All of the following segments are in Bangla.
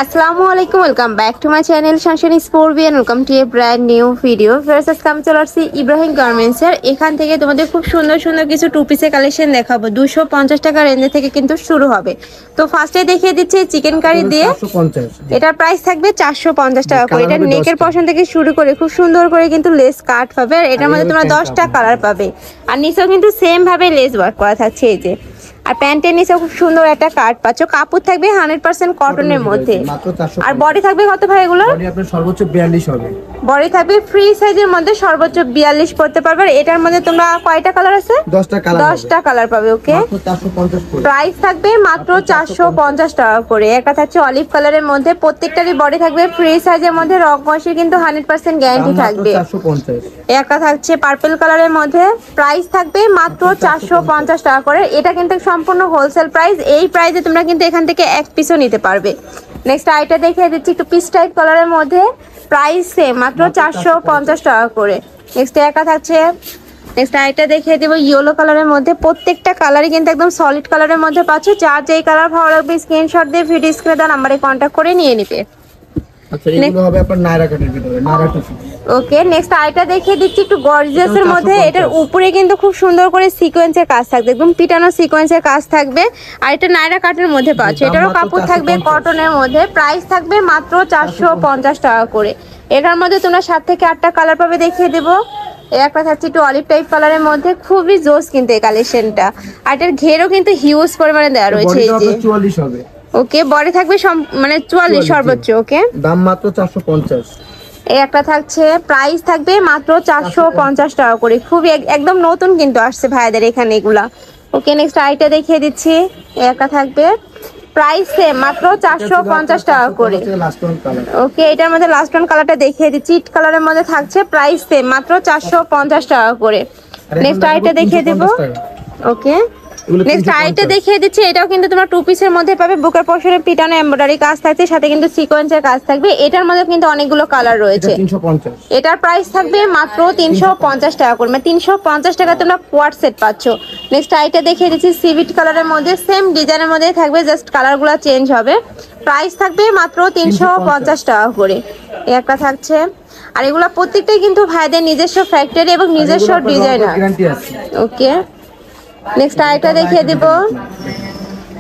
আসসালামু আলাইকুম, welcome back to my channel Sunshine scorpion. Welcome to A brand new video. First আজকে আমি চলে আসছি ইব্রাহিম গার্মেন্টসের। এখান থেকে তোমাদের খুব সুন্দর সুন্দর কিছু টু পিসের কালেকশন দেখাবো। 250 টাকা রেঞ্জে থেকে কিন্তু শুরু হবে। তো ফার্স্টে দেখিয়ে দিচ্ছি চিকেন কারি দিয়ে। এটার প্রাইস থাকবে 450 টাকা করে। এটা নেকের পশন থেকে শুরু করে খুব সুন্দর করে কিন্তু লেস কাট পাবে। আর এটার মধ্যে তোমরা 10টা কালার পাবে। আর নিচেও কিন্তু সেম ভাবে লেস ওয়ার্ক করা থাকছে। এই যে আর প্যান্টের নিচে খুব সুন্দর একটা কাট পাচ্ছ। কাপড় থাকবে 100% কটনের মধ্যে। আর বডি থাকবে কত ভাই এগুলো? বডি আপনার সর্বোচ্চ 42 হবে। বডি থাকবে ফ্রি সাইজের মধ্যে সর্বোচ্চ 42 পড়তে পারবে। এটার মধ্যে তোমরা কয়টা কালার আছে? 10টা কালার পাবে। ওকে, প্রাইস থাকবে মাত্র 450 টাকা করে। একটা থাকছে অলিভ কালারের মধ্যে, প্রত্যেকটারই বডি থাকবে ফ্রি সাইজের মধ্যে। রং কষে কিন্তু 100% গ্যারান্টি থাকবে। একটা থাকছে পার্পল কালারের মধ্যে, প্রাইস থাকবে মাত্র 450 টাকা করে। এটা কিন্তু সম্পূর্ণ হোলসেল প্রাইস। এই প্রাইসে তোমরা কিন্তু এখান থেকে এক পিসও নিতে পারবে। নেক্সট আইটা দেখিয়ে দিচ্ছি একটু পিস টাইপ কালারের মধ্যে, প্রাইস সেম মাত্র 450 টাকা করে। নেক্সট একা থাকছে, নেক্সট আইটা দেখিয়ে দেবো ইয়েলো কালারের মধ্যে। প্রত্যেকটা কালারই কিন্তু একদম সলিড কালারের মধ্যে পাচ্ছ। যার যেই কালার ভালো লাগবে স্ক্রিনশট দিয়ে ভিডিও স্ক্রিনে দেওয়া নাম্বারে কন্ট্যাক্ট করে নিয়ে নিবে। আচ্ছা, এগুলো হবে আপনার নায়রা কাটের ভিতরে, নায়রা টিস্যু। ওকে, নেক্সট আইটা দেখিয়ে দিচ্ছি একটু গর্জিয়াসের মধ্যে। এটার উপরে কিন্তু খুব সুন্দর করে সিকোয়েন্সের কাজ থাকবে, একদম পিটানো সিকোয়েন্সের কাজ থাকবে। আর এটা নায়রা কাটের মধ্যে পাচ্ছ। এটারও কাপড় থাকবে কটনের মধ্যে। প্রাইস থাকবে মাত্র 450 টাকা করে। এটার মধ্যে তোমরা 7 থেকে 8টা কালার পাবে, দেখিয়ে দেবো। একটা থাকছে একটু অলিভ টাইপ কালারের মধ্যে, খুবই জোস কিন্তু এই কালেকশনটা। আর এটার ঘেরও কিন্তু হিউজ পরিমাণে দেওয়া রয়েছে। এই যে 44 হবে। ওকে, বডি থাকবে মানে 44 সর্বোচ্চ। ওকে, দাম মাত্র 450। এই একটা থাকছে, প্রাইস থাকবে মাত্র 450 টাকা করে। খুবই একদম নতুন কিন্তু আসছে ভাইদের এখানে এগুলা। ওকে, নেক্সট আইটা দেখিয়ে দিচ্ছি। এই একটা থাকবে, প্রাইস সেম মাত্র 450 টাকা করে। ওকে, এটার মধ্যে লাস্ট ওয়ান কালারটা দেখিয়ে দিচ্ছি, ইট কালারের মধ্যে থাকছে। প্রাইস সেম মাত্র 450 টাকা করে। নেক্সট আইটা দেখিয়ে দেব। ওকে, নেক্সট আইটা দেখিয়ে দিচ্ছি। এটাও কিন্তু তোমার টু পিসের মধ্যে পাবে। বুকের পশরে পিটানো এমব্রয়ডারি কাজ থাকছে, সাথে কিন্তু সিকোয়েন্সের কাজ থাকবে। এটার মধ্যে কিন্তু অনেকগুলো কালার রয়েছে। এটার প্রাইস থাকবে মাত্র 350 টাকা করে। মানে 350 টাকা তোমরা কোয়ার্ড সেট পাচ্ছ। নেক্সট আইটা দেখিয়ে দিচ্ছি সিভিট কালারের মধ্যে, সেম ডিজাইনের মধ্যে থাকবে, জাস্ট কালারগুলো চেঞ্জ হবে। প্রাইস থাকবে মাত্র 350 টাকা করে। একটা থাকছে। আর এগুলো প্রত্যেকটাই কিন্তু ভাইদের নিজস্ব ফ্যাক্টরি এবং নিজস্ব ডিজাইনার। ওকে, নেক্সট আইটা দেখিয়ে দিব।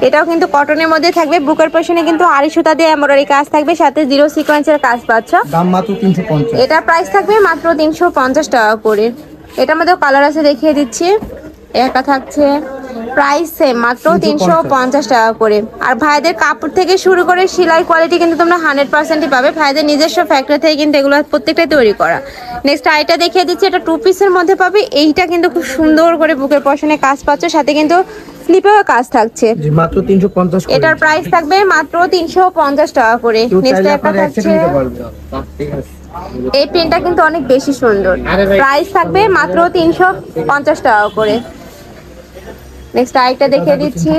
এটাও কিন্তু কটনের মধ্যে থাকবে। বুকের পশনে কিন্তু আড়ি সুতা দিয়ে এমব্রয়ডারি কাজ থাকবে, সাথে জিরো সিকোয়েন্সের কাজ পাচ্ছ। দাম মাত্র 350। এটা প্রাইস থাকবে মাত্র 350 টাকা করে। এটার মধ্যে কালার আছে, দেখিয়ে দিচ্ছি। একটা থাকছে, প্রাইস সেম মাত্র 350 টাকা করে। আর ভাইদের কাপড় থেকে শুরু করে সেলাই কোয়ালিটি কিন্তু তোমরা 100%ই পাবে। ভাইদের নিজস্ব ফ্যাক্টরি থেকে কিন্তু এগুলো প্রত্যেকটাই তৈরি করা। নেক্সট আইটা দেখিয়ে দিচ্ছি, এটা টু পিসের মধ্যে পাবে। এইটা কিন্তু খুব সুন্দর করে বুকের পশনে কাজ পাচ্ছ, সাথে কিন্তু স্লিপেও কাজ থাকছে। মাত্র 350 করে। এটার প্রাইস থাকবে মাত্র 350 টাকা করে। নেক্সট একটা থাকছে, এই পেনটা কিন্তু অনেক বেশি সুন্দর। প্রাইস থাকবে মাত্র 350 টাকা করে। নেক্সট আইটা দেখিয়ে দিচ্ছি।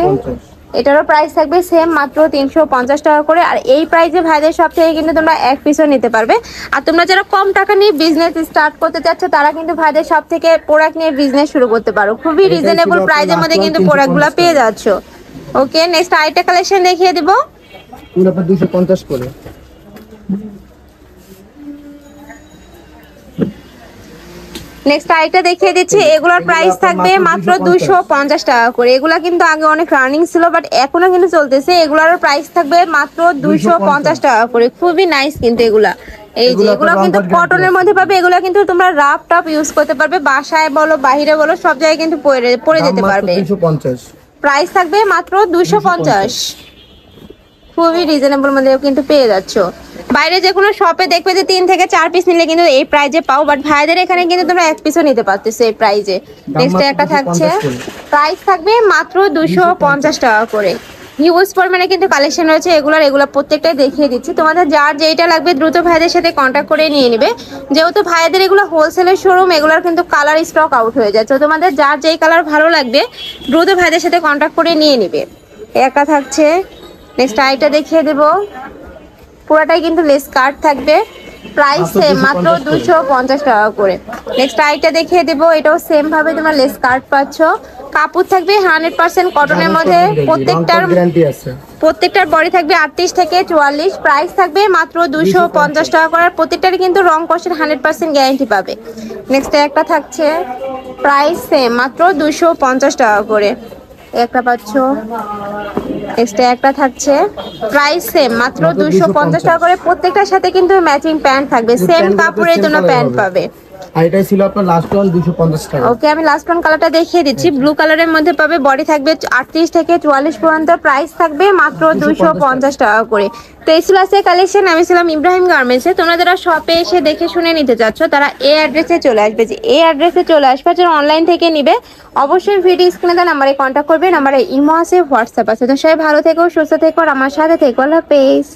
এটারও প্রাইস থাকবে সেম মাত্র 350 টাকা করে। আর এই প্রাইসে ভাইদের সব থেকে কিন্তু তোমরা এক পিসও নিতে পারবে। আর তোমরা যারা কম টাকা নিয়ে বিজনেস স্টার্ট করতে চাচ্ছ, তারা কিন্তু ভাইদের সব থেকে প্রোডাক্ট নিয়ে বিজনেস শুরু করতে পারো। খুবই রিজনেবল প্রাইসের মধ্যে কিন্তু প্রোডাক্টগুলো পেয়ে যাচ্ছ। ওকে, নেক্সট আইটা কালেকশন দেখিয়ে দিব। পুরো 250 করে। নেক্সট আইটা দেখিয়ে দিচ্ছি। এগুলোর প্রাইস থাকবে মাত্র 250 টাকা করে। এগুলা কিন্তু আগে অনেক রানিং ছিল, বাট এখনো কিন্তু চলতেছে। এগুলোর প্রাইস থাকবে মাত্র 250 টাকা করে। খুবই নাইস কিন্তু এগুলা। এই যে এগুলো কিন্তু কটনের মধ্যে পাবে। এগুলা কিন্তু তোমরা রাফ টাপ ইউজ করতে পারবে, বাসায় বলো বাহিরে বলো সব জায়গায় কিন্তু পরে যেতে পারবে। প্রাইস থাকবে মাত্র 250। খুবই রিজনেবল মধ্যে কিন্তু পেয়ে যাচ্ছ। বাইরে যে কোনো শপে দেখবে যে 3 থেকে 4 পিস নিলে কিন্তু এই প্রাইজে পাও, বাট ভাইদের এখানে কিন্তু তোমরা এক পিসও নিতে পারতেছো এই প্রাইজে। নেক্সট একটা থাকছে, প্রাইস থাকবে মাত্র 250 টাকা করে। হিউজ পরিমাণে কিন্তু কালেকশন রয়েছে এগুলা প্রত্যেকটাই দেখিয়ে দিচ্ছি। তোমাদের যার যেটা লাগবে দ্রুত ভাইদের সাথে কন্ট্যাক্ট করে নিয়ে নিবে। যেহেতু ভাইদের এগুলো হোলসেলের শোরুম, এগুলোর কিন্তু কালার স্টক আউট হয়ে যায়। তো তোমাদের যার যেই কালার ভালো লাগবে দ্রুত ভাইদের সাথে কন্ট্যাক্ট করে নিয়ে নিবে। একটা থাকছে, নেক্সট আইটা দেখিয়ে দেবো। পুরাটাই কিন্তু লেস কাট থাকবে। প্রাইস সেম মাত্র 250 টাকা করে। নেক্সট আইটা দেখিয়ে দেবো, এটাও সেম ভাবে তোমরা লেস কাট পাচ্ছ। কাপড় থাকবে 100% কটনের মধ্যে, গ্যারান্টি আছে। প্রত্যেকটার বডি থাকবে 38 থেকে 44। প্রাইস থাকবে মাত্র 250 টাকা করে। প্রত্যেকটার কিন্তু রং কষের 100% গ্যারান্টি পাবে। নেক্সট একটা থাকছে প্রাইস সেম মাত্র 250 টাকা করে, একটা পাচ্ছ। নেক্সট একটা থাকছে প্রাইস সেম মাত্র 250 টাকা করে। প্রত্যেকটার সাথে কিন্তু ম্যাচিং প্যান্ট থাকবে, সেম কাপড়ের জন্য প্যান্ট পাবে। আর এটাই ছিল আপনার লাস্ট ওয়ান 250 টাকা। ওকে, আমি লাস্ট ওয়ান কালারটা দেখিয়ে দিচ্ছি। ব্লু কালারের মধ্যে পাবে, বডি থাকবে 38 থেকে 44 পর্যন্ত। প্রাইস থাকবে মাত্র 250 টাকা করে। তো এই ছিল আজকের কালেকশন। আমি ছিলাম ইব্রাহিম গার্মেন্টসে। তোমরা যারা শপে এসে দেখে শুনে নিতে চাচ্ছ তারা এই অ্যাড্রেসে চলে আসবে, যে এই অ্যাড্রেসে চলে আসবে। যারা অনলাইন থেকে নিবে অবশ্যই ভিডিও স্ক্রিনে দেওয়া নাম্বারে কন্ট্যাক্ট করবে। নাম্বারে ইমো আছে, হোয়াটসঅ্যাপ আছে। তো সবাই ভালো থেকো, সুস্থ থেকো, আর আমার সাথে থেকো। আল্লাহ হাফেজ।